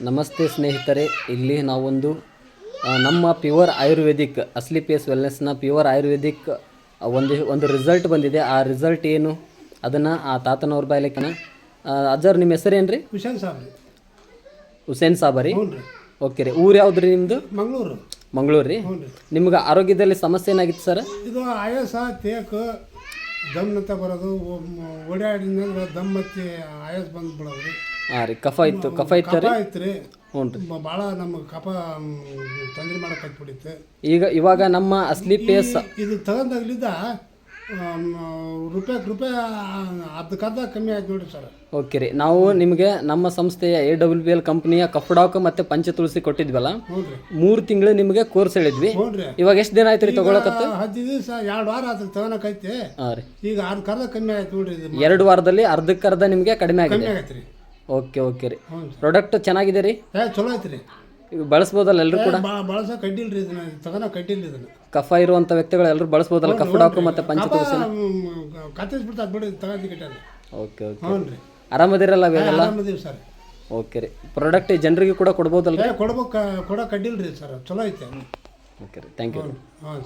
ನಮಸ್ತೆ ಸ್ನೇಹಿತರೆ, ಇಲ್ಲಿ ನಾವೊಂದು ನಮ್ಮ ಪ್ಯೂರ್ ಆಯುರ್ವೇದಿಕ್ ಅಸ್ಲಿ ಪೇಸ್ ವೆಲ್ನೆಸ್ನ ಪ್ಯೂರ್ ಆಯುರ್ವೇದಿಕ್ ಒಂದು ರಿಸಲ್ಟ್ ಬಂದಿದೆ. ಆ ರಿಸಲ್ಟ್ ಏನು ಅದನ್ನು ಆ ತಾತನವ್ರ ಬಾಯ್ಲಿಕ್ಕನ. ಅಜ್ಜರ್ ನಿಮ್ಮ ಹೆಸರೇನು ರೀ? ಹುಸೇನ್ ಸಾಬರಿ. ಓಕೆ ರೀ. ಊರು ಯಾವ್ದು ರೀ ನಿಮ್ಮದು? ಮಂಗಳೂರು ರೀ. ನಿಮ್ಗೆ ಆರೋಗ್ಯದಲ್ಲಿ ಸಮಸ್ಯೆ ಏನಾಗಿತ್ತು ಸರ್? ಇದು ಆಯಾಸ, ತೇಕು, ದಮ್ನಂತ ಬರೋದು, ಓಡಾಡಿದ್ರೆ ದಮ್ ಹತ್ತಿ ಆಯಾಸ ಬಂದ್ಬಿಡೋದು ರೀ. ಹಾಂ ರೀ. ಕಫ ಇತ್ತು ರೀ? ಇತ್ತು ರೀ. ಹ್ಞೂ ರೀ. ಭಾಳ ನಮಗೆ ಕಫ ತೊಂದರೆ ಮಾಡಕ್ಕೆ ಹತ್ಬಿಟ್ಟಿತ್ತು. ಇವಾಗ ನಮ್ಮ ಅಸ್ಲಿ ಪೇಸ್ ಇದು ತಗೊಂಡಾಗ್ಲಿದ್ದ ರೂಪಾಯಿ ಅರ್ಧಕ್ಕರ್ಧ ಕಮ್ಮಿ ಆಯ್ತು ನೋಡಿ ಸರ್. ಓಕೆ ರೀ. ನಾವು ನಿಮಗೆ ನಮ್ಮ ಸಂಸ್ಥೆಯ AWBL ಕಂಪ್ನಿಯ ಕಫ್ಡಾಕ್ ಮತ್ತು ಪಂಚತುಳಸಿ ಕೊಟ್ಟಿದ್ವಲ್ಲ, 3 ತಿಂಗಳು ನಿಮಗೆ ಕೋರ್ಸ್ ಹೇಳಿದ್ವಿ. ಇವಾಗ ಎಷ್ಟು ದಿನ ಆಯ್ತು ರೀ ತಗೊಳಕತ್ತು? 10 ದಿವಸ 2 ವಾರ ಆಯ್ತು ತಗೊಳಕೈತಿ. ಹಾಂ ರೀ. ಈಗ ಅರ್ಧಕ್ಕರ್ಧ ಕಮ್ಮಿ ಆಯ್ತು ನೋಡ್ರಿ. 2 ವಾರದಲ್ಲಿ ಅರ್ಧಕ್ಕರ್ಧ ನಿಮಗೆ ಕಡಿಮೆ ಆಗಿದೆ. ಓಕೆ ರೀ. ಪ್ರಾಡಕ್ಟ್ ಚೆನ್ನಾಗಿದೆ ರೀ? ಚಲೋ ಐತಿ ರೀ. ಈಗ ಬಳಸ್ಬೋದಲ್ಲ ಎಲ್ಲರೂ ಕೂಡ? ಬಳಸಕ್ಕೆ ಅಡ್ಡಿಲ್ರಿ, ಇದನ್ನ ತಗೋಣಕ್ಕೆ ಅಡ್ಡಿಲ್ಲ. ಇದನ್ನು ಕಫ ಇರುವಂಥ ವ್ಯಕ್ತಿಗಳು ಎಲ್ಲರೂ ಬಳಸ್ಬೋದಲ್ಲ ಕಫ್ಡಾಕ್ ಮತ್ತು ಪಂಚತುಳಸಿ? ಕತ್ತಿಸ್ಬಿಡ್ತಾ ಬಿಡಿ ತಗೊಂಡಿಲ್ಲ. ಓಕೆ. ಹ್ಞೂ ರೀ. ಆರಾಮದಿರಲ್ಲ ಅವೆಲ್ಲ? ಆರಾಮದೀವಿ ಸರ್. ಓಕೆ ರೀ. ಪ್ರಾಡಕ್ಟ್ ಜನರಿಗೆ ಕೂಡ ಕೊಡ್ಬೋದಲ್ಲ? ಕೊಡಕ್ಕೆ ಅಡ್ಡಿಲ್ರಿ ಸರ್, ಚಲೋ ಐತೆ. ಓಕೆ ರೀ. Thank you. ಹಾಂ.